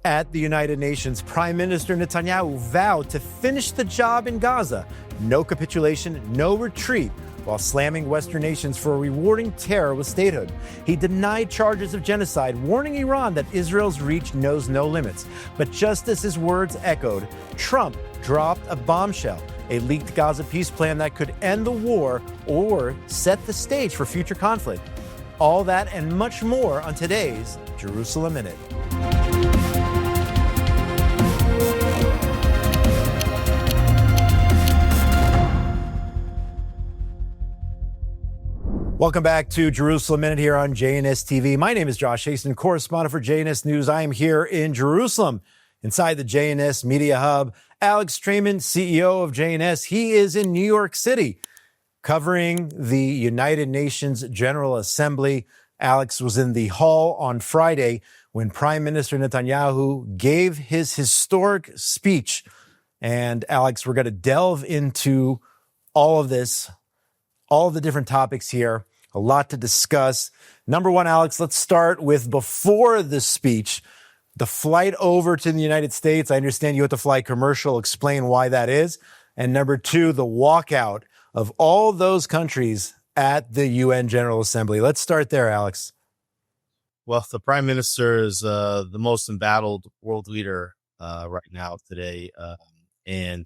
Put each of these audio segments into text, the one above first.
At the United Nations, Prime Minister Netanyahu vowed to finish the job in Gaza. No capitulation, no retreat, while slamming Western nations for rewarding terror with statehood. He denied charges of genocide, warning Iran that Israel's reach knows no limits. But just as his words echoed, Trump dropped a bombshell, a leaked Gaza peace plan that could end the war or set the stage for future conflict. All that and much more on today's Jerusalem Minute. Welcome back to Jerusalem Minute here on JNS TV. My name is Josh Hasten, correspondent for JNS News. I am here in Jerusalem, inside the JNS Media Hub. Alex Trayman, CEO of JNS, he is in New York City covering the United Nations General Assembly. Alex was in the hall on Friday when Prime Minister Netanyahu gave his historic speech. And Alex, we're going to delve into all of this, all of the different topics here. A lot to discuss. Number one, Alex, let's start with before the speech, the flight over to the United States. I understand you had to fly commercial. Explain why that is. And number two, the walkout of all those countries at the UN General Assembly. Let's start there, Alex. Well, the prime minister is the most embattled world leader right now today. And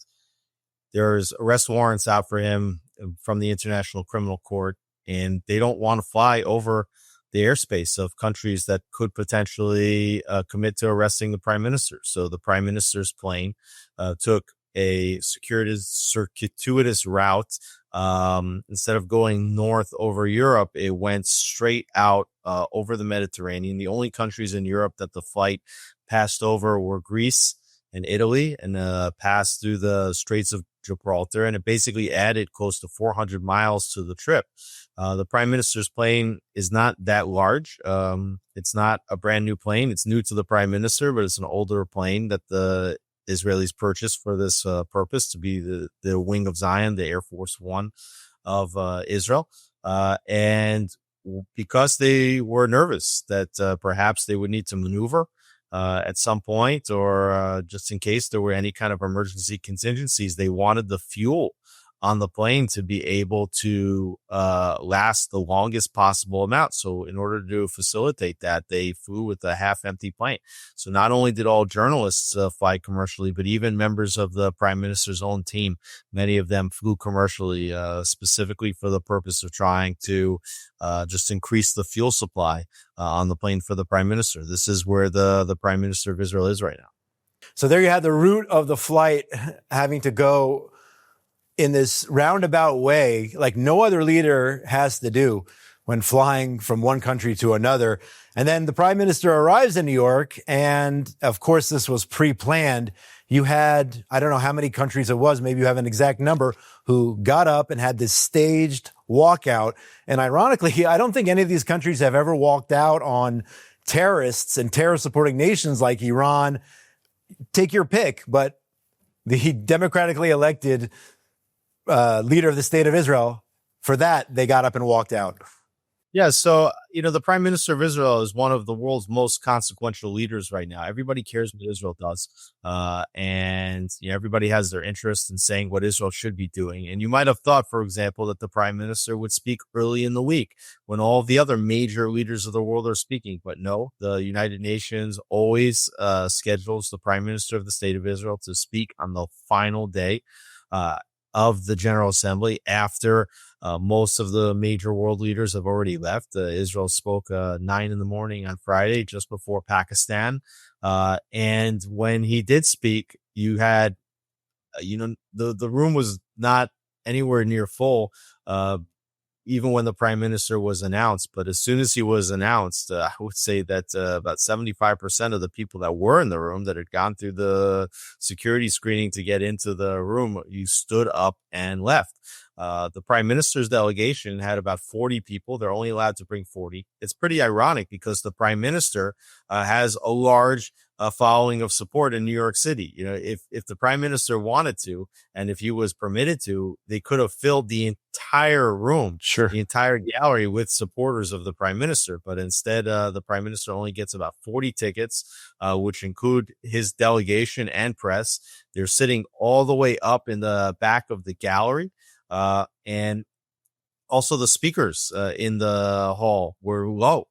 there's arrest warrants out for him from the International Criminal Court. And they don't want to fly over the airspace of countries that could potentially commit to arresting the prime minister. So the prime minister's plane took a circuitous route. Instead of going north over Europe, it went straight out over the Mediterranean. The only countries in Europe that the flight passed over were Greece and Italy, and passed through the Straits of Gibraltar, and it basically added close to 400 miles to the trip. The prime minister's plane is not that large. It's not a brand new plane. It's new to the prime minister, but it's an older plane that the Israelis purchased for this purpose, to be the wing of Zion, the Air Force One of Israel. And because they were nervous that perhaps they would need to maneuver at some point, or just in case there were any kind of emergency contingencies, they wanted the fuel on the plane to be able to last the longest possible amount. So in order to facilitate that, they flew with a half-empty plane. So not only did all journalists fly commercially, but even members of the prime minister's own team, many of them flew commercially, specifically for the purpose of trying to just increase the fuel supply on the plane for the prime minister. This is where the prime minister of Israel is right now. So there you had the route of the flight having to go in this roundabout way, like no other leader has to do when flying from one country to another. And then the prime minister arrives in New York, and of course this was pre-planned. You had, I don't know how many countries it was, maybe you have an exact number, who got up and had this staged walkout. And ironically, I don't think any of these countries have ever walked out on terrorists and terror-supporting nations like Iran. Take your pick, but the democratically elected leader of the state of Israel, for that, they got up and walked out. Yeah, so, the prime minister of Israel is one of the world's most consequential leaders right now. Everybody cares what Israel does. And everybody has their interest in saying what Israel should be doing. And you might have thought, for example, that the prime minister would speak early in the week when all the other major leaders of the world are speaking. But no, the United Nations always schedules the prime minister of the state of Israel to speak on the final day of the General Assembly after most of the major world leaders have already left. Israel spoke 9 a.m. on Friday, just before Pakistan. And when he did speak, you had, the room was not anywhere near full, even when the prime minister was announced. But as soon as he was announced, I would say that about 75% of the people that were in the room, that had gone through the security screening to get into the room, you stood up and left. The prime minister's delegation had about 40 people. They're only allowed to bring 40. It's pretty ironic because the prime minister has a large following of support in New York City. You know, if the prime minister wanted to, and if he was permitted to, they could have filled the entire room, the entire gallery with supporters of the prime minister. But instead, the prime minister only gets about 40 tickets, which include his delegation and press. They're sitting all the way up in the back of the gallery. And also the speakers in the hall were low.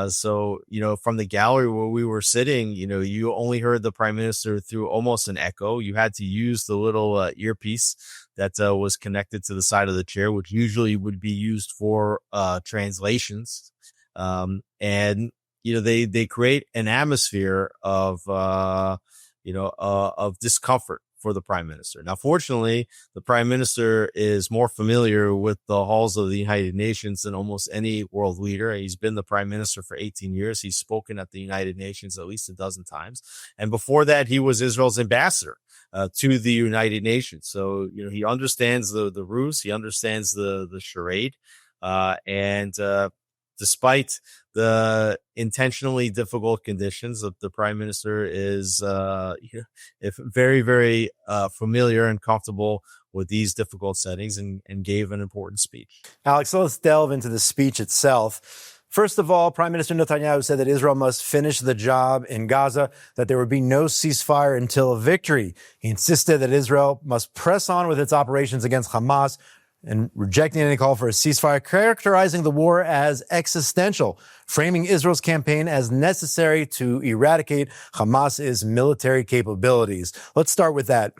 So, you know, from the gallery where we were sitting, you know, you only heard the prime minister through almost an echo. You had to use the little earpiece that was connected to the side of the chair, which usually would be used for translations. And, you know, they create an atmosphere of, of discomfort for the prime minister. Now, fortunately, the prime minister is more familiar with the halls of the United Nations than almost any world leader. He's been the prime minister for 18 years. He's spoken at the United Nations at least a dozen times. And before that, he was Israel's ambassador to the United Nations. So, you know, he understands the ruse. He understands the charade. Despite the intentionally difficult conditions, the prime minister is very, very familiar and comfortable with these difficult settings and gave an important speech. Alex, so let's delve into the speech itself. First of all, Prime Minister Netanyahu said that Israel must finish the job in Gaza, that there would be no ceasefire until a victory. He insisted that Israel must press on with its operations against Hamas, and rejecting any call for a ceasefire, characterizing the war as existential, framing Israel's campaign as necessary to eradicate Hamas's military capabilities. Let's start with that.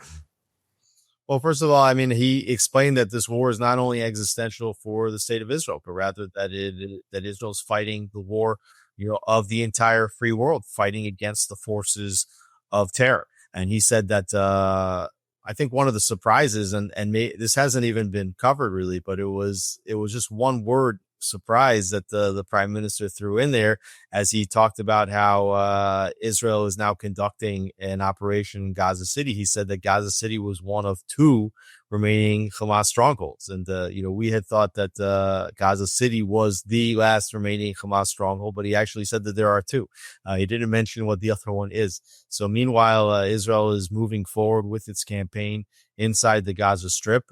Well, first of all, I mean, he explained that this war is not only existential for the state of Israel, but rather that Israel's fighting the war, you know, of the entire free world, fighting against the forces of terror. And he said that, I think one of the surprises, and this hasn't even been covered really, but it was just one word surprise that the prime minister threw in there as he talked about how Israel is now conducting an operation in Gaza City. He said that Gaza City was one of two remaining Hamas strongholds. And, we had thought that Gaza City was the last remaining Hamas stronghold, but he actually said that there are two. He didn't mention what the other one is. So meanwhile, Israel is moving forward with its campaign inside the Gaza Strip,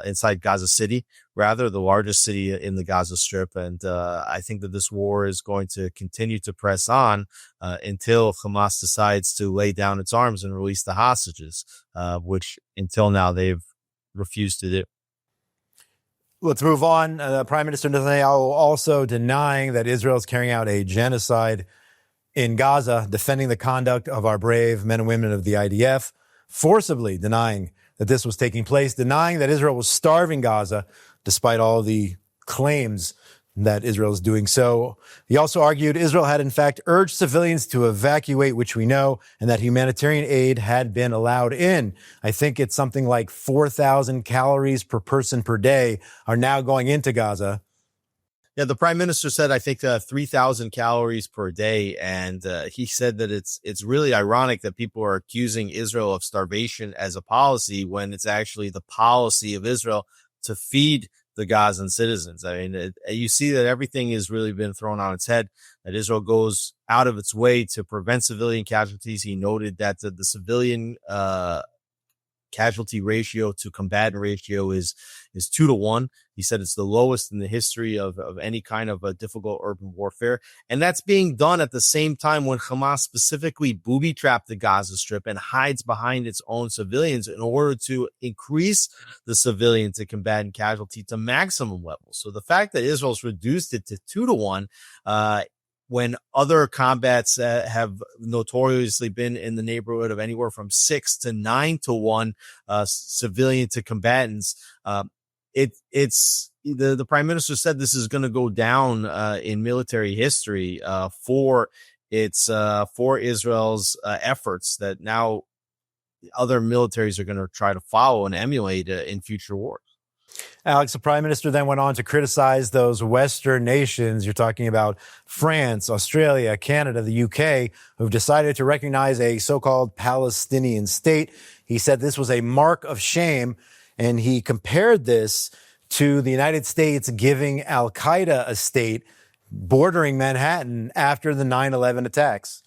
inside Gaza City, rather, the largest city in the Gaza Strip. And I think that this war is going to continue to press on until Hamas decides to lay down its arms and release the hostages, which until now they've refused to do. Let's move on. Prime Minister Netanyahu also denying that Israel is carrying out a genocide in Gaza, defending the conduct of our brave men and women of the IDF, forcibly denying that this was taking place, denying that Israel was starving Gaza, despite all the claims that Israel is doing so. He also argued Israel had, in fact, urged civilians to evacuate, which we know, and that humanitarian aid had been allowed in. I think it's something like 4,000 calories per person per day are now going into Gaza. Yeah, the prime minister said, I think, 3,000 calories per day. And he said that it's really ironic that people are accusing Israel of starvation as a policy when it's actually the policy of Israel to feed the Gazan citizens. I mean, you see that everything has really been thrown on its head, that Israel goes out of its way to prevent civilian casualties. He noted that the civilian casualty ratio to combatant ratio is 2-to-1. He said it's the lowest in the history of any kind of a difficult urban warfare. And that's being done at the same time when Hamas specifically booby-trapped the Gaza Strip and hides behind its own civilians in order to increase the civilian to combatant casualty to maximum levels. So the fact that Israel's reduced it to 2-to-1, when other combats have notoriously been in the neighborhood of anywhere from 6 to 9-to-1 civilian to combatants. The prime minister said this is going to go down in military history for Israel's efforts that now other militaries are going to try to follow and emulate in future wars. Alex, the prime minister then went on to criticize those Western nations. You're talking about France, Australia, Canada, the UK, who've decided to recognize a so-called Palestinian state. He said this was a mark of shame. and he compared this to the United States giving al-Qaeda a state bordering Manhattan after the 9/11 attacks.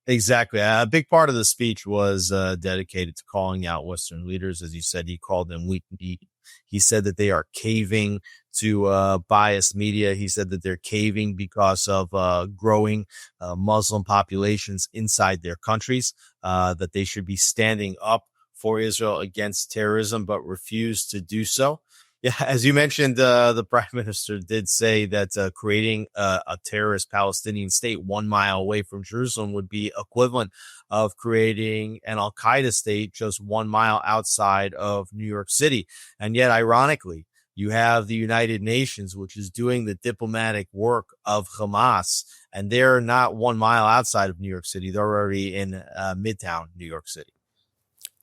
Exactly. A big part of the speech was dedicated to calling out Western leaders. As you said, he called them weak-kneed. He said that they are caving to biased media. He said that they're caving because of growing Muslim populations inside their countries, that they should be standing up for Israel against terrorism, but refuse to do so. Yeah, as you mentioned, the prime minister did say that creating a terrorist Palestinian state 1 mile away from Jerusalem would be equivalent of creating an al-Qaeda state just 1 mile outside of New York City. And yet, ironically, you have the United Nations, which is doing the diplomatic work of Hamas, and they're not 1 mile outside of New York City. They're already in Midtown New York City.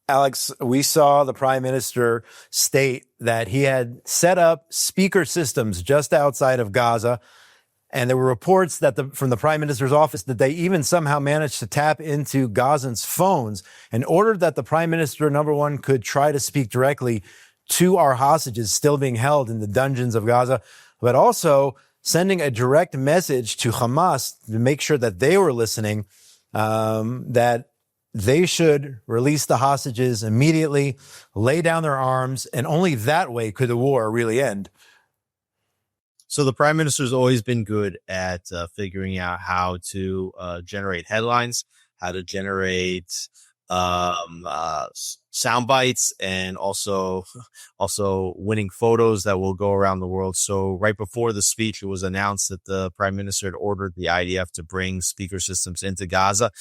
Alex, we saw the prime minister state that he had set up speaker systems just outside of Gaza. And there were reports that from the prime minister's office that they even somehow managed to tap into Gazans' phones in order that the prime minister, number one, could try to speak directly to our hostages still being held in the dungeons of Gaza, but also sending a direct message to Hamas to make sure that they were listening, that they should release the hostages immediately, lay down their arms, and only that way could the war really end. So the prime minister's always been good at figuring out how to generate headlines, how to generate sound bites, and also winning photos that will go around the world. So right before the speech, it was announced that the prime minister had ordered the IDF to bring speaker systems into Gaza.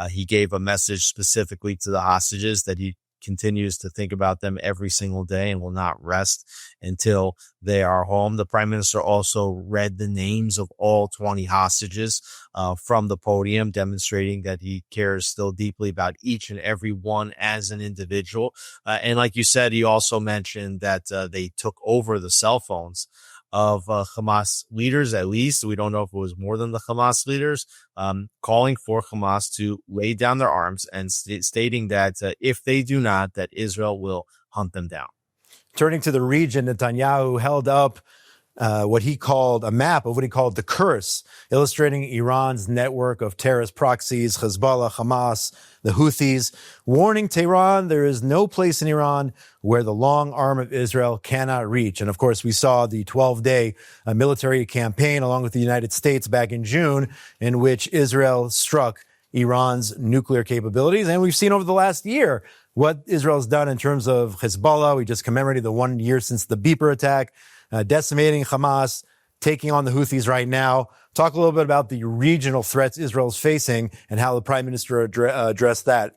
He gave a message specifically to the hostages that he continues to think about them every single day and will not rest until they are home. The prime minister also read the names of all 20 hostages from the podium, demonstrating that he cares still deeply about each and every one as an individual. And like you said, he also mentioned that they took over the cell phones of Hamas leaders, at least. We don't know if it was more than the Hamas leaders, calling for Hamas to lay down their arms and stating that if they do not, that Israel will hunt them down. Turning to the region, Netanyahu held up what he called a map of what he called the curse, illustrating Iran's network of terrorist proxies, Hezbollah, Hamas, the Houthis, warning Tehran there is no place in Iran where the long arm of Israel cannot reach. And of course, we saw the 12-day military campaign along with the United States back in June, in which Israel struck Iran's nuclear capabilities. And we've seen over the last year what Israel's done in terms of Hezbollah. We just commemorated the 1 year since the beeper attack, decimating Hamas, taking on the Houthis right now. Talk a little bit about the regional threats Israel's facing and how the prime minister addressed that.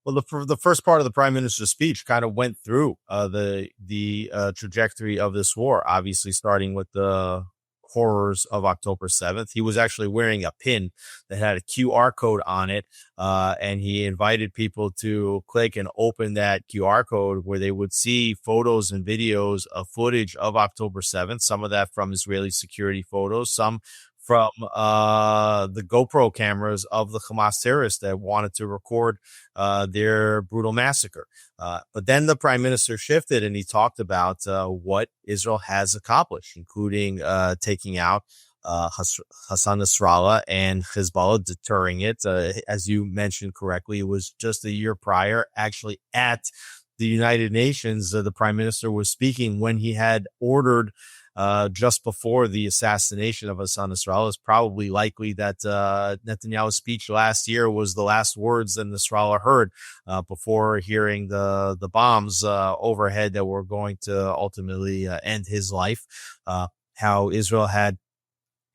Well, the first part of the prime minister's speech kind of went through the trajectory of this war, obviously starting with the horrors of October 7th. He was actually wearing a pin that had a QR code on it, and he invited people to click and open that QR code where they would see photos and videos of footage of October 7th, some of that from Israeli security photos, some from the GoPro cameras of the Hamas terrorists that wanted to record their brutal massacre. But then the prime minister shifted and he talked about what Israel has accomplished, including taking out Hassan Nasrallah and Hezbollah, deterring it. As you mentioned correctly, it was just a year prior, actually at the United Nations, the prime minister was speaking when he had ordered just before the assassination of Hassan Nasrallah. It's probably likely that Netanyahu's speech last year was the last words that Nasrallah heard before hearing the bombs overhead that were going to ultimately end his life. How Israel had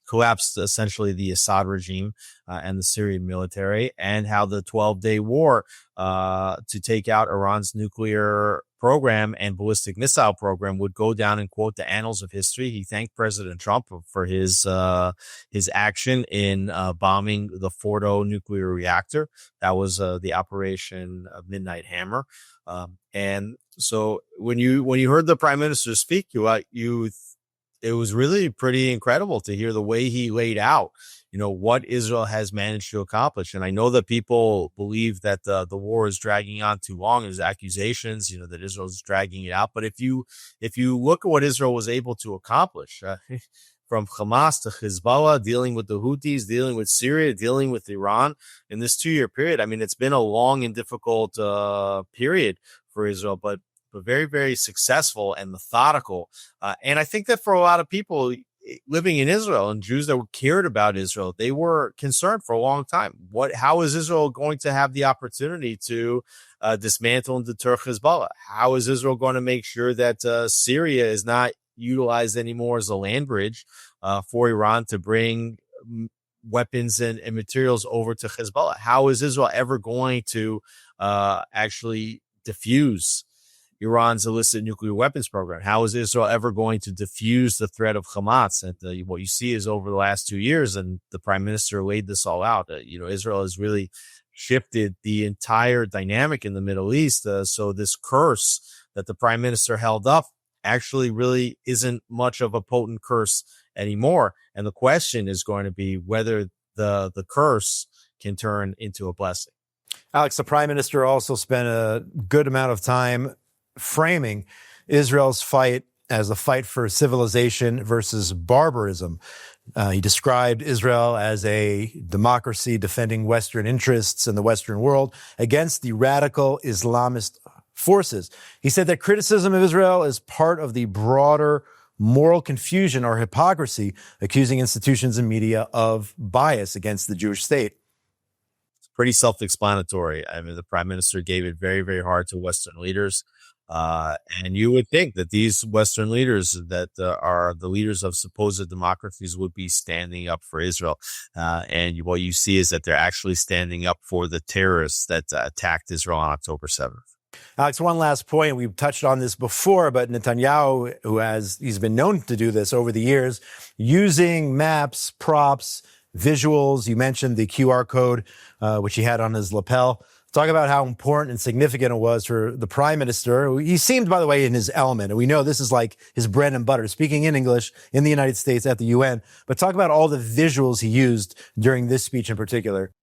collapsed essentially the Assad regime and the Syrian military, and how the 12-day war to take out Iran's nuclear program and ballistic missile program would go down in, quote, the annals of history. He thanked President Trump for his action in bombing the Fordo nuclear reactor. That was the Operation Midnight Hammer. And so when you heard the prime minister speak, it was really pretty incredible to hear the way he laid out, what Israel has managed to accomplish. And I know that people believe that the war is dragging on too long. There's accusations, that Israel is dragging it out. But if you look at what Israel was able to accomplish, from Hamas to Hezbollah, dealing with the Houthis, dealing with Syria, dealing with Iran in this 2-year period. I mean, it's been a long and difficult period for Israel, but very, very successful and methodical. And I think that for a lot of people living in Israel and Jews that cared about Israel, they were concerned for a long time. How is Israel going to have the opportunity to dismantle and deter Hezbollah? How is Israel going to make sure that Syria is not utilized anymore as a land bridge for Iran to bring weapons and materials over to Hezbollah? How is Israel ever going to actually diffuse Iran's illicit nuclear weapons program? How is Israel ever going to diffuse the threat of Hamas? And what you see is over the last 2 years, and the prime minister laid this all out, Israel has really shifted the entire dynamic in the Middle East. So this curse that the prime minister held up actually really isn't much of a potent curse anymore. And the question is going to be whether the curse can turn into a blessing. Alex, the prime minister also spent a good amount of time framing Israel's fight as a fight for civilization versus barbarism. He described Israel as a democracy defending Western interests in the Western world against the radical Islamist forces. He said that criticism of Israel is part of the broader moral confusion or hypocrisy, accusing institutions and media of bias against the Jewish state. It's pretty self-explanatory. I mean, the prime minister gave it very, very hard to Western leaders. And you would think that these Western leaders that are the leaders of supposed democracies would be standing up for Israel. And what you see is that they're actually standing up for the terrorists that attacked Israel on October 7th. Alex, one last point. We've touched on this before, but Netanyahu, he's been known to do this over the years, using maps, props, visuals. You mentioned the QR code, which he had on his lapel. Talk about how important and significant it was for the prime minister. He seemed, by the way, in his element. And we know this is like his bread and butter, speaking in English in the United States at the UN. But talk about all the visuals he used during this speech in particular.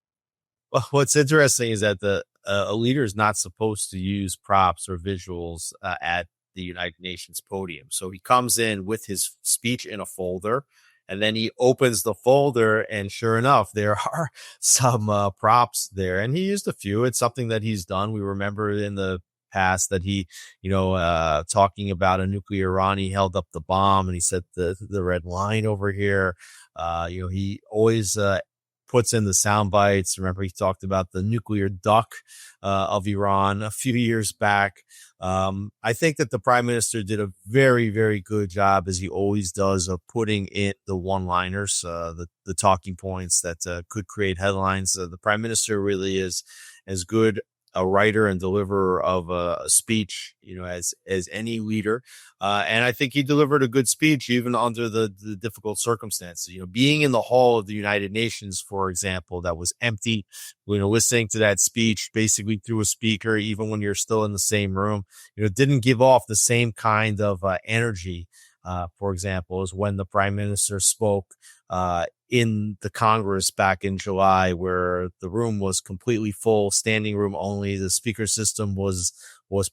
Well, what's interesting is that a leader is not supposed to use props or visuals at the United Nations podium. So he comes in with his speech in a folder, and then he opens the folder, and sure enough, there are some props there. And he used a few. It's something that he's done. We remember in the past that he, talking about a nuclear Iran, he held up the bomb and he said the red line over here. He always puts in the sound bites. Remember, he talked about the nuclear duck of Iran a few years back. I think that the prime minister did a very, very good job, as he always does, of putting in the one-liners, the talking points that could create headlines. The prime minister really is as good a writer and deliverer of a speech, as any leader. And I think he delivered a good speech even under the difficult circumstances. Being in the hall of the United Nations, for example, that was empty, listening to that speech basically through a speaker, even when you're still in the same room, didn't give off the same kind of energy, for example, as when the prime minister spoke in the Congress back in July, where the room was completely full, standing room only. The speaker system was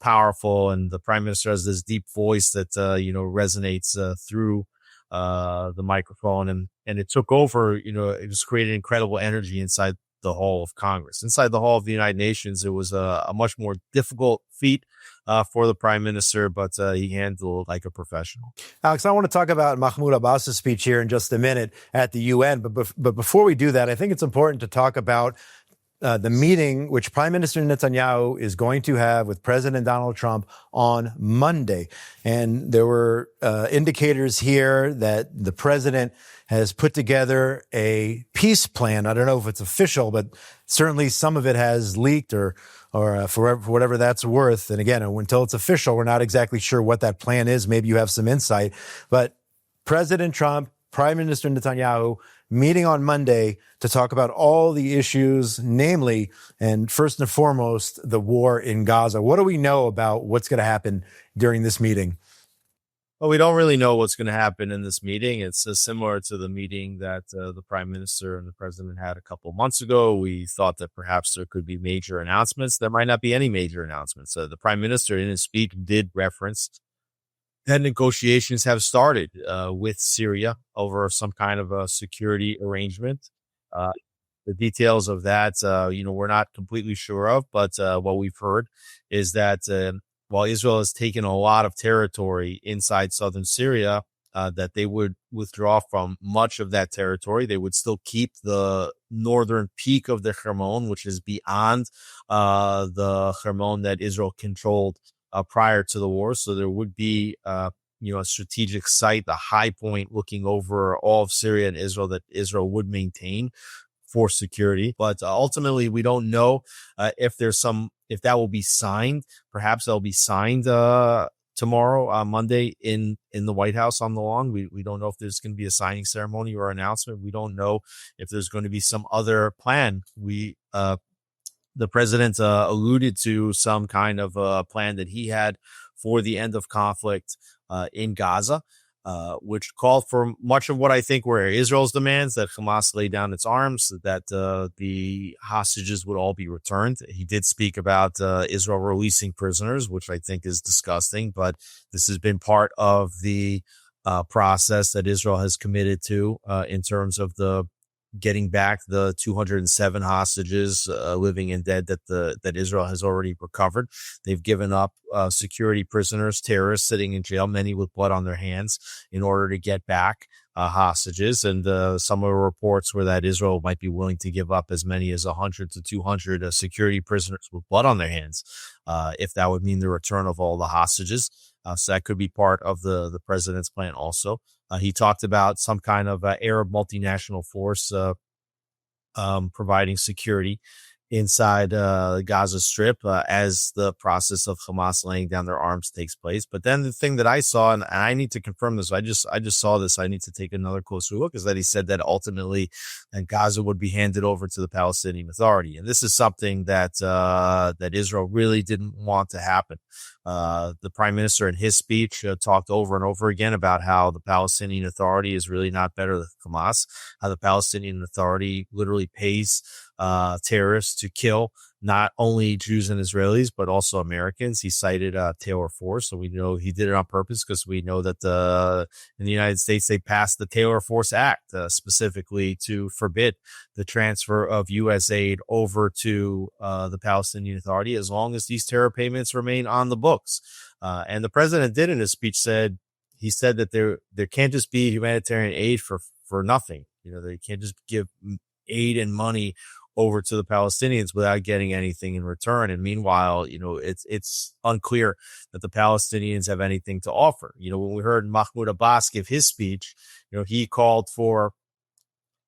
powerful, and the prime minister has this deep voice that resonates through the microphone, and it took over. It just created incredible energy inside the hall of Congress. Inside the hall of the United Nations, it was a much more difficult feat for the prime minister, but he handled it like a professional. Alex, I want to talk about Mahmoud Abbas's speech here in just a minute at the UN. But before we do that, I think it's important to talk about the meeting which Prime Minister Netanyahu is going to have with President Donald Trump on Monday. And there were indicators here that the president has put together a peace plan. I don't know if it's official, but certainly some of it has leaked or for whatever that's worth. And again, until it's official, we're not exactly sure what that plan is. Maybe you have some insight. But President Trump, Prime Minister Netanyahu, meeting on Monday to talk about all the issues, namely, and first and foremost, the war in Gaza. What do we know about what's going to happen during this meeting? Well, we don't really know what's going to happen in this meeting. It's similar to the meeting that the prime minister and the president had a couple months ago. We thought that perhaps there could be major announcements. There might not be any major announcements. The prime minister in his speech did reference that negotiations have started with Syria over some kind of a security arrangement. The details of that, we're not completely sure of, but what we've heard is that while Israel has taken a lot of territory inside southern Syria, that they would withdraw from much of that territory. They would still keep the northern peak of the Hermon, which is beyond the Hermon that Israel controlled prior to the war. So there would be a strategic site, the high point looking over all of Syria and Israel that Israel would maintain for security. But ultimately, we don't know if that will be signed. Perhaps that'll be signed tomorrow, Monday, in the White House on the lawn. We don't know if there's going to be a signing ceremony or announcement. We don't know if there's going to be some other plan. The president alluded to some kind of plan that he had for the end of conflict in Gaza, which called for much of what I think were Israel's demands, that Hamas lay down its arms, that the hostages would all be returned. He did speak about Israel releasing prisoners, which I think is disgusting, but this has been part of the process that Israel has committed to in terms of the getting back the 207 hostages, living and dead, that Israel has already recovered. They've given up security prisoners, terrorists sitting in jail, many with blood on their hands, in order to get back hostages. And some of the reports were that Israel might be willing to give up as many as 100 to 200 security prisoners with blood on their hands, if that would mean the return of all the hostages. So that could be part of the president's plan also. He talked about some kind of Arab multinational force providing security inside the Gaza Strip as the process of Hamas laying down their arms takes place. But then the thing that I saw, and I need to confirm this, I just saw this, I need to take another closer look, is that he said that ultimately Gaza would be handed over to the Palestinian Authority. And this is something that that Israel really didn't want to happen. The prime minister in his speech talked over and over again about how the Palestinian Authority is really not better than Hamas, how the Palestinian Authority literally pays terrorists to kill not only Jews and Israelis, but also Americans. He cited Taylor Force. So we know he did it on purpose, because we know that in the United States, they passed the Taylor Force Act specifically to forbid the transfer of U.S. aid over to the Palestinian Authority as long as these terror payments remain on the books. And the president did in his speech he said that there can't just be humanitarian aid for nothing. They can't just give aid and money over to the Palestinians without getting anything in return. And meanwhile, it's unclear that the Palestinians have anything to offer. When we heard Mahmoud Abbas give his speech, he called for,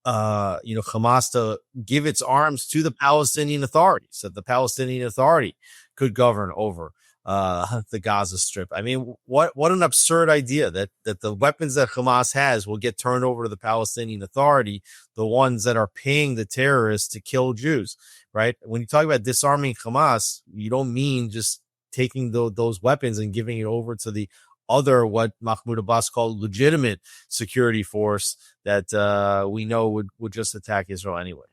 Hamas to give its arms to the Palestinian Authority, so that the Palestinian Authority could govern over the Gaza Strip. I mean, what an absurd idea that the weapons that Hamas has will get turned over to the Palestinian Authority, the ones that are paying the terrorists to kill Jews, right? When you talk about disarming Hamas, you don't mean just taking those weapons and giving it over to the other, what Mahmoud Abbas called legitimate security force that we know would just attack Israel anyway.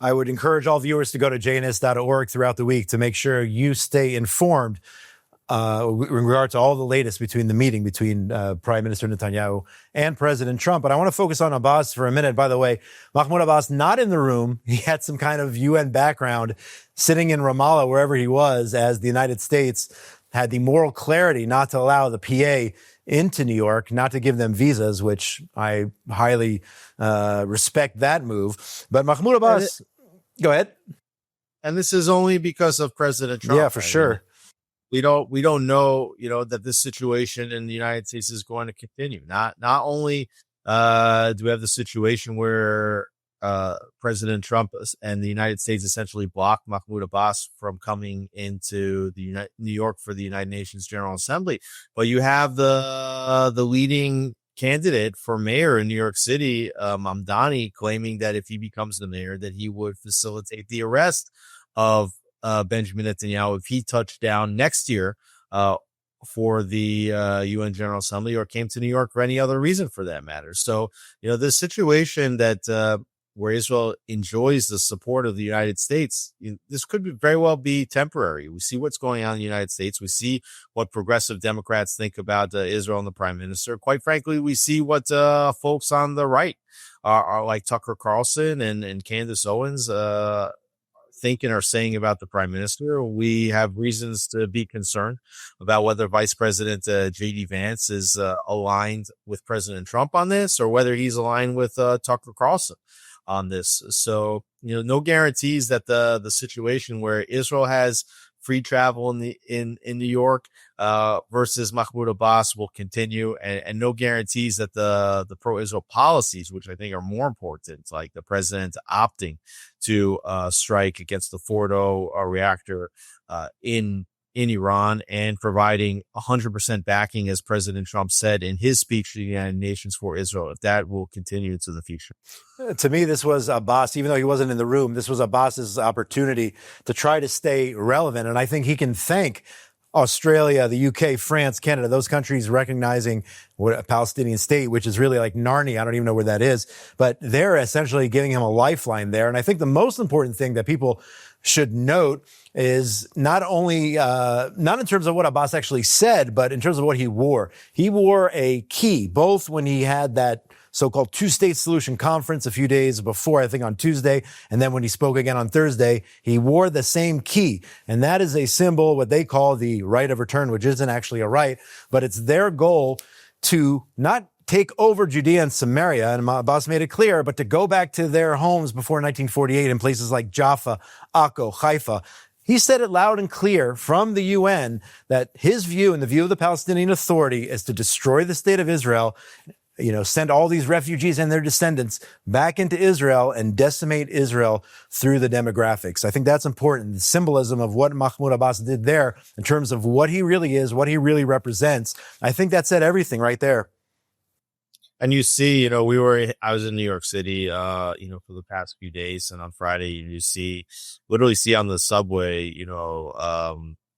I would encourage all viewers to go to jns.org throughout the week to make sure you stay informed in regard to all the latest between the meeting between Prime Minister Netanyahu and President Trump. But I want to focus on Abbas for a minute. By the way, Mahmoud Abbas not in the room. He had some kind of UN background, sitting in Ramallah, wherever he was, as the United States had the moral clarity not to allow the PA into New York, not to give them visas, which I highly respect that move. But Mahmoud Abbas, go ahead. And this is only because of President Trump. Yeah, for sure. We don't know, that this situation in the United States is going to continue. Not only do we have the situation where President Trump and the United States essentially blocked Mahmoud Abbas from coming into New York for the United Nations General Assembly, but you have the leading candidate for mayor in New York City, Mamdani, claiming that if he becomes the mayor, that he would facilitate the arrest of Benjamin Netanyahu if he touched down next year, for the UN General Assembly or came to New York for any other reason for that matter. So, this situation that where Israel enjoys the support of the United States, this could very well be temporary. We see what's going on in the United States. We see what progressive Democrats think about Israel and the prime minister. Quite frankly, we see what folks on the right are like Tucker Carlson and Candace Owens think and are saying about the prime minister. We have reasons to be concerned about whether Vice President J.D. Vance is aligned with President Trump on this or whether he's aligned with Tucker Carlson on this. So, no guarantees that the situation where Israel has free travel in New York versus Mahmoud Abbas will continue, and no guarantees that the pro-Israel policies, which I think are more important, like the president opting to strike against the Fordo reactor in Iran and providing 100% backing, as President Trump said in his speech to the United Nations for Israel, if that will continue into the future. To me, this was Abbas, even though he wasn't in the room, this was Abbas's opportunity to try to stay relevant. And I think he can thank Australia, the UK, France, Canada, those countries recognizing what a Palestinian state, which is really like Narnia. I don't even know where that is, but they're essentially giving him a lifeline there. And I think the most important thing that people should note is not only, not in terms of what Abbas actually said, but in terms of what he wore. He wore a key, both when he had that so-called two-state solution conference a few days before, I think on Tuesday, and then when he spoke again on Thursday, he wore the same key. And that is a symbol, what they call the right of return, which isn't actually a right, but it's their goal to not take over Judea and Samaria, and Abbas made it clear, but to go back to their homes before 1948 in places like Jaffa, Akko, Haifa. He said it loud and clear from the UN that his view and the view of the Palestinian Authority is to destroy the state of Israel, send all these refugees and their descendants back into Israel and decimate Israel through the demographics. I think that's important. The symbolism of what Mahmoud Abbas did there in terms of what he really is, what he really represents. I think that said everything right there. And you see, I was in New York City, for the past few days, and on Friday, you literally see on the subway,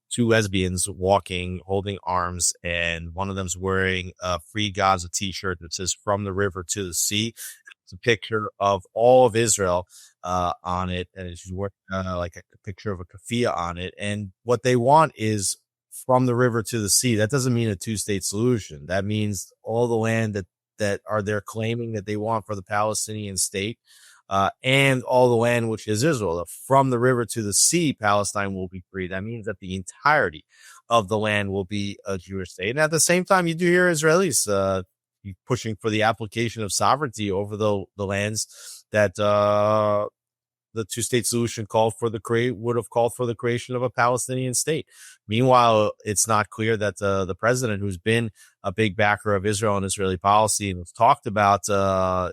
two lesbians walking, holding arms, and one of them's wearing a Free Gaza t-shirt that says "From the River to the Sea." It's a picture of all of Israel on it, and she's wearing like a picture of a keffiyeh on it. And what they want is from the river to the sea. That doesn't mean a two-state solution. That means all the land that are they're claiming that they want for the Palestinian state, and all the land which is Israel. From the river to the sea, Palestine will be free. That means that the entirety of the land will be a Jewish state. And at the same time, you do hear Israelis pushing for the application of sovereignty over the lands that the two-state solution would have called for the creation of a Palestinian state. Meanwhile, it's not clear that the president, who's been a big backer of Israel and Israeli policy and has talked about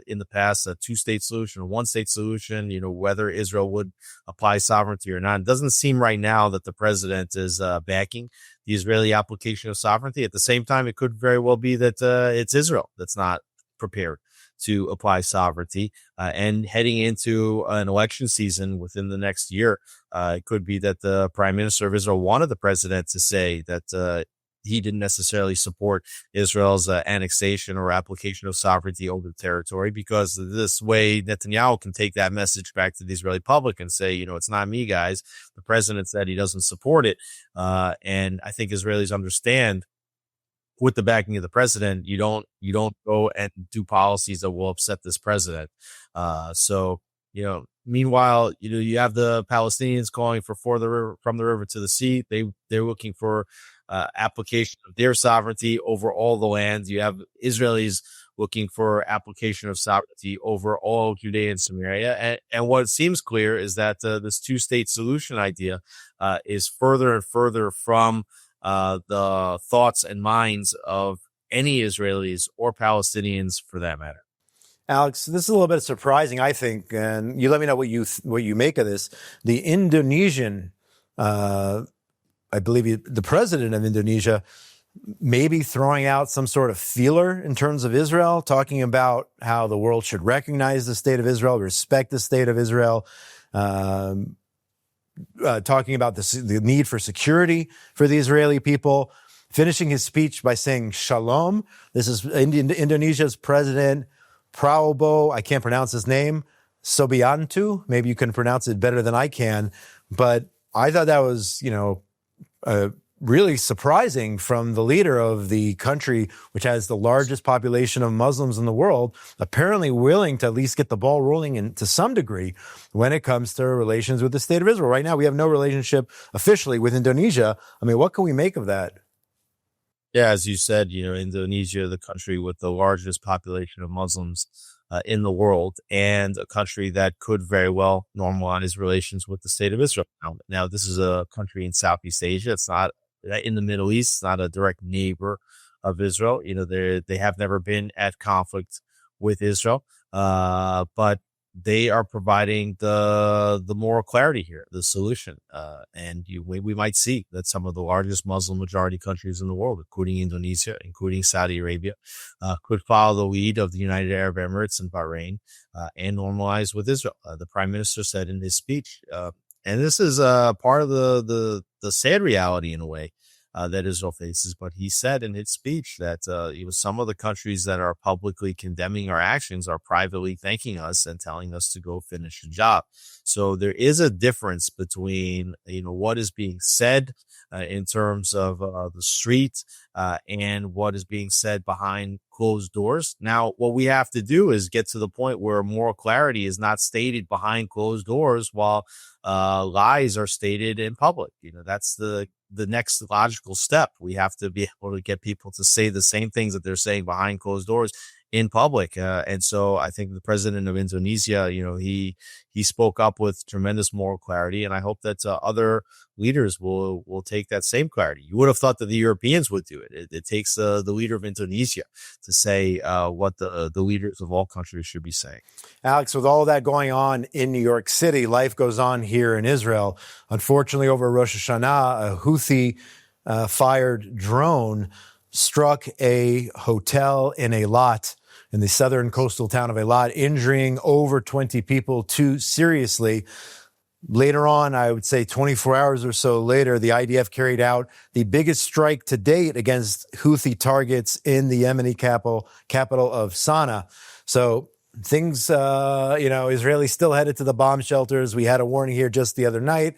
in the past a two-state solution, a one-state solution, whether Israel would apply sovereignty or not. It doesn't seem right now that the president is backing the Israeli application of sovereignty. At the same time, it could very well be that it's Israel that's not prepared to apply sovereignty, and heading into an election season within the next year, it could be that the prime minister of Israel wanted the president to say that he didn't necessarily support Israel's annexation or application of sovereignty over the territory, because this way Netanyahu can take that message back to the Israeli public and say, it's not me, guys. The president said he doesn't support it. And I think Israelis understand, with the backing of the president, you don't go and do policies that will upset this president. Meanwhile, you have the Palestinians calling for from the river to the sea. They're looking for application of their sovereignty over all the lands. You have Israelis looking for application of sovereignty over all Judea and Samaria. And what seems clear is that this two-state solution idea is further and further from the thoughts and minds of any Israelis or Palestinians for that matter. Alex, this is a little bit surprising, I think, and you let me know what you make of this. The Indonesian, I believe the president of Indonesia, maybe throwing out some sort of feeler in terms of Israel, talking about how the world should recognize the state of Israel, respect the state of Israel, talking about the need for security for the Israeli people. finishing his speech by saying shalom. This is Indonesia's president, Prabowo. I can't pronounce his name. Subianto. Maybe you can pronounce it better than I can. But I thought that was, really surprising from the leader of the country, which has the largest population of Muslims in the world, apparently willing to at least get the ball rolling to some degree when it comes to relations with the state of Israel. Right now, we have no relationship officially with Indonesia. I mean, what can we make of that? Yeah, as you said, Indonesia, the country with the largest population of Muslims in the world, and a country that could very well normalize relations with the state of Israel. Now, this is a country in Southeast Asia. It's not in the Middle East. It's not a direct neighbor of Israel. They have never been at conflict with Israel, but they are providing the moral clarity here, the solution. And we might see that some of the largest Muslim majority countries in the world, including Indonesia, including Saudi Arabia, could follow the lead of the United Arab Emirates and Bahrain and normalize with Israel. The prime minister said in his speech, and this is part of the sad reality in a way that Israel faces. But he said in his speech that some of the countries that are publicly condemning our actions are privately thanking us and telling us to go finish the job. So there is a difference between what is being said in terms of the street and what is being said behind closed doors. Now, what we have to do is get to the point where moral clarity is not stated behind closed doors while lies are stated in public. That's the next logical step. We have to be able to get people to say the same things that they're saying behind closed doors in public. And so I think the president of Indonesia, he spoke up with tremendous moral clarity. And I hope that other leaders will take that same clarity. You would have thought that the Europeans would do it. It takes the leader of Indonesia to say what the leaders of all countries should be saying. Alex, with all of that going on in New York City, life goes on here in Israel. Unfortunately, over Rosh Hashanah, a Houthi fired drone struck a hotel in Eilat, in the southern coastal town of Eilat, injuring over 20 people too seriously. Later on, I would say 24 hours or so later, the IDF carried out the biggest strike to date against Houthi targets in the Yemeni capital of Sana'a. So things, Israelis still headed to the bomb shelters. We had a warning here just the other night.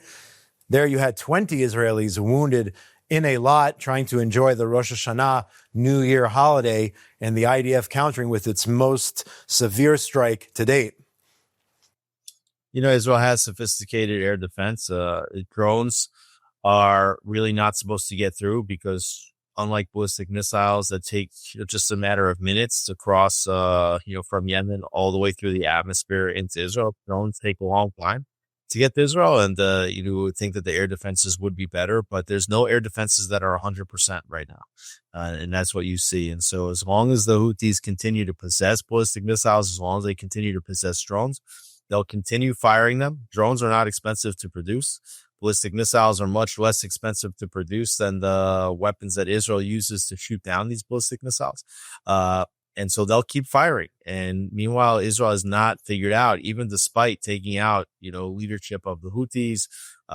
There you had 20 Israelis wounded in Eilat trying to enjoy the Rosh Hashanah New Year holiday, and the IDF countering with its most severe strike to date. Israel has sophisticated air defense. Drones are really not supposed to get through because unlike ballistic missiles that take just a matter of minutes to cross, from Yemen all the way through the atmosphere into Israel, drones take a long time to get to Israel. And you would think that the air defenses would be better, but there's no air defenses that are 100% right now. And that's what you see. And so as long as the Houthis continue to possess ballistic missiles, as long as they continue to possess drones, they'll continue firing them. Drones are not expensive to produce. Ballistic missiles are much less expensive to produce than the weapons that Israel uses to shoot down these ballistic missiles. And so they'll keep firing. And meanwhile, Israel has not figured out, even despite taking out, leadership of the Houthis,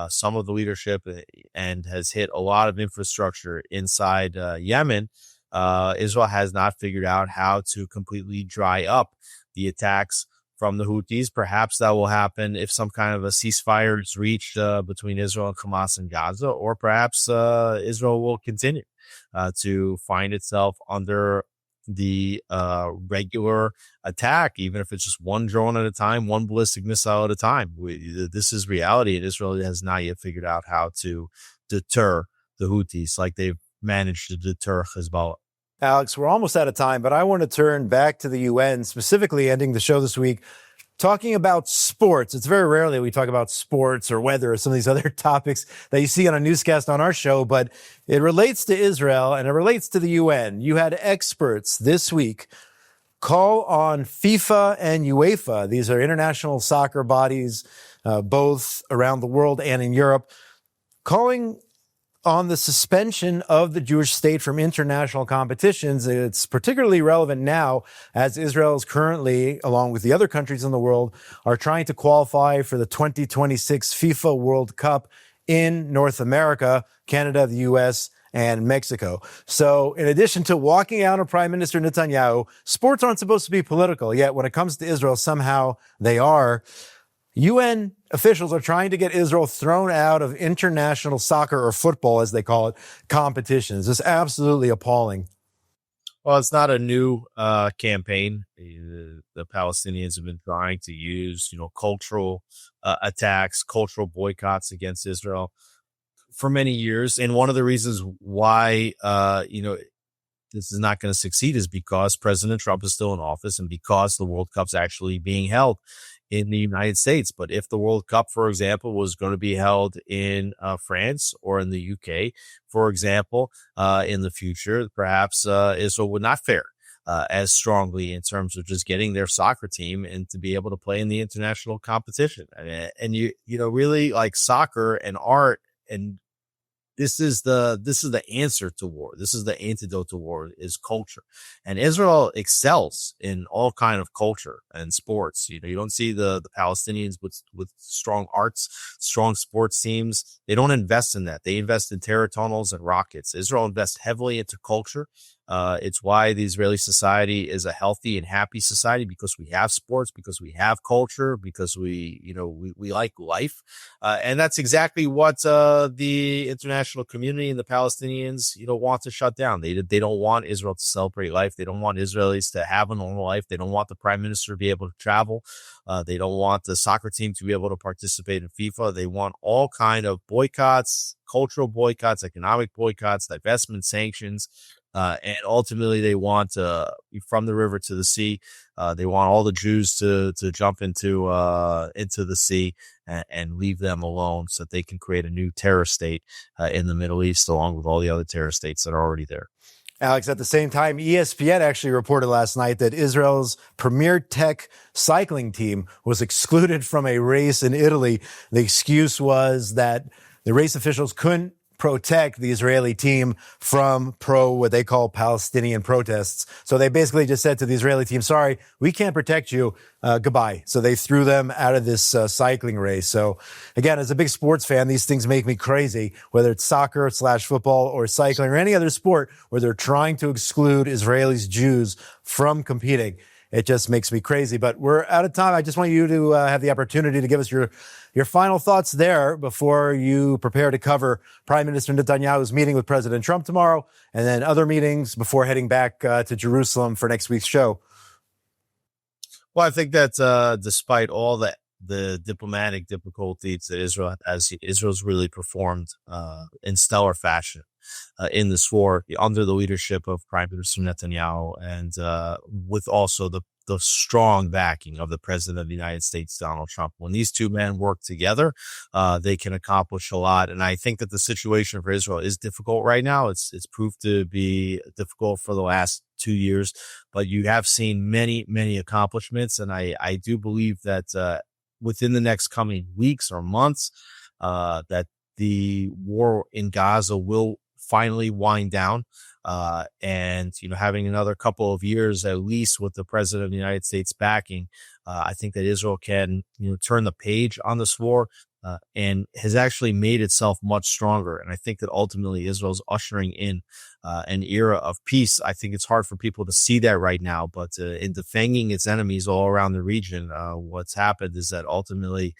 some of the leadership, and has hit a lot of infrastructure inside Yemen. Israel has not figured out how to completely dry up the attacks from the Houthis. Perhaps that will happen if some kind of a ceasefire is reached between Israel and Hamas in Gaza, or perhaps Israel will continue to find itself under the regular attack, even if it's just one drone at a time, one ballistic missile at a time. This is reality, and Israel has not yet figured out how to deter the Houthis like they've managed to deter Hezbollah. Alex, we're almost out of time, but I want to turn back to the UN, specifically ending the show this week, talking about sports. It's very rarely we talk about sports or weather or some of these other topics that you see on a newscast on our show, but it relates to Israel and it relates to the UN. You had experts this week call on FIFA and UEFA. These are international soccer bodies, both around the world and in Europe, calling on the suspension of the Jewish state from international competitions. It's particularly relevant now as Israel is currently, along with the other countries in the world, are trying to qualify for the 2026 FIFA World Cup in North America, Canada, the U.S., and Mexico. So in addition to walking out on Prime Minister Netanyahu, sports aren't supposed to be political, yet when it comes to Israel, somehow they are. UN officials are trying to get Israel thrown out of international soccer, or football as they call it, competitions. It's absolutely appalling. Well, it's not a new campaign. The Palestinians have been trying to use, cultural attacks, cultural boycotts against Israel for many years. And one of the reasons why, this is not going to succeed is because President Trump is still in office and because the World Cup's actually being held in the United States. But if the World Cup, for example, was going to be held in France or in the UK, for example, in the future, perhaps Israel would not fare as strongly in terms of just getting their soccer team and to be able to play in the international competition. And really like soccer and art, and this is the answer to war. This is the antidote to war, is culture. And Israel excels in all kind of culture and sports. You don't see the Palestinians with strong arts, strong sports teams. They don't invest in that. They invest in terror tunnels and rockets. Israel invests heavily into culture. It's why the Israeli society is a healthy and happy society, because we have sports, because we have culture, because we like life. And that's exactly what the international community and the Palestinians, want to shut down. They don't want Israel to celebrate life. They don't want Israelis to have a normal life. They don't want the prime minister to be able to travel. They don't want the soccer team to be able to participate in FIFA. They want all kind of boycotts, cultural boycotts, economic boycotts, divestment sanctions. And ultimately, they want from the river to the sea. They want all the Jews to jump into the sea and leave them alone, so that they can create a new terror state in the Middle East, along with all the other terror states that are already there. Alex, at the same time, ESPN actually reported last night that Israel's premier tech cycling team was excluded from a race in Italy. The excuse was that the race officials couldn't protect the Israeli team from what they call Palestinian protests. So they basically just said to the Israeli team, sorry, we can't protect you. Goodbye. So they threw them out of this cycling race. So again, as a big sports fan, these things make me crazy, whether it's soccer / football or cycling or any other sport where they're trying to exclude Israelis, Jews from competing. It just makes me crazy. But we're out of time. I just want you to have the opportunity to give us your final thoughts there before you prepare to cover Prime Minister Netanyahu's meeting with President Trump tomorrow, and then other meetings before heading back to Jerusalem for next week's show. Well, I think that despite all the diplomatic difficulties that Israel's really performed in stellar fashion in this war under the leadership of Prime Minister Netanyahu, and with also the strong backing of the President of the United States, Donald Trump. When these two men work together, they can accomplish a lot. And I think that the situation for Israel is difficult right now. It's proved to be difficult for the last 2 years, but you have seen many, many accomplishments. And I do believe that within the next coming weeks or months, that the war in Gaza will finally wind down. And, having another couple of years, at least with the President of the United States backing, I think that Israel can, turn the page on this war, and has actually made itself much stronger. And I think that ultimately Israel's ushering in an era of peace. I think it's hard for people to see that right now, but in defending its enemies all around the region, what's happened is that ultimately,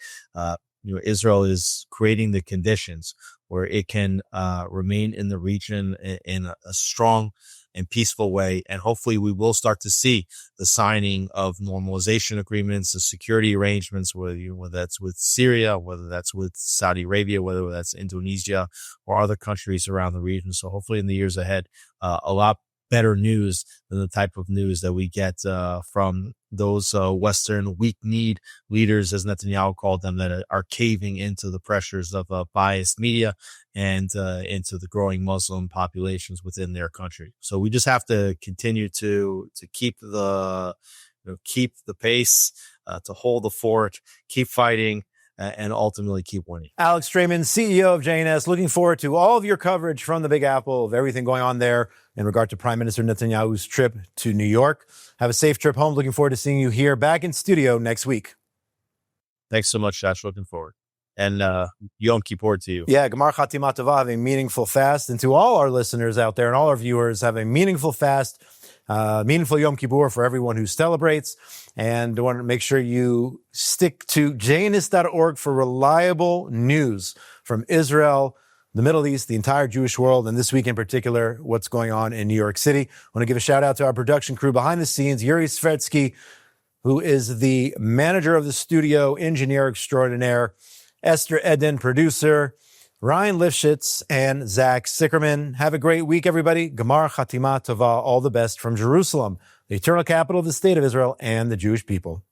Israel is creating the conditions where it can remain in the region in a strong and peaceful way. And hopefully we will start to see the signing of normalization agreements, the security arrangements, whether that's with Syria, whether that's with Saudi Arabia, whether that's Indonesia or other countries around the region. So hopefully in the years ahead, a lot better news than the type of news that we get from those Western weak-kneed leaders, as Netanyahu called them, that are caving into the pressures of biased media and into the growing Muslim populations within their country. So we just have to continue to keep the pace, to hold the fort, keep fighting, and ultimately keep winning. Alex Strayman, CEO of JNS, looking forward to all of your coverage from the Big Apple of everything going on there in regard to Prime Minister Netanyahu's trip to New York. Have a safe trip home. Looking forward to seeing you here back in studio next week. Thanks so much, Josh. Looking forward. and Yom Kippur to you. Yeah, Gemar Chatima Tova, have a meaningful fast. And to all our listeners out there and all our viewers, have a meaningful fast, meaningful Yom Kippur for everyone who celebrates. And I want to make sure you stick to JNS.org for reliable news from Israel, the Middle East, the entire Jewish world, and this week in particular, what's going on in New York City. I want to give a shout out to our production crew behind the scenes, Yuri Svetsky, who is the manager of the studio, engineer extraordinaire, Esther Eden, producer, Ryan Lifshitz, and Zach Sickerman. Have a great week, everybody. Gemar Chatima Tova, all the best from Jerusalem, the eternal capital of the state of Israel and the Jewish people.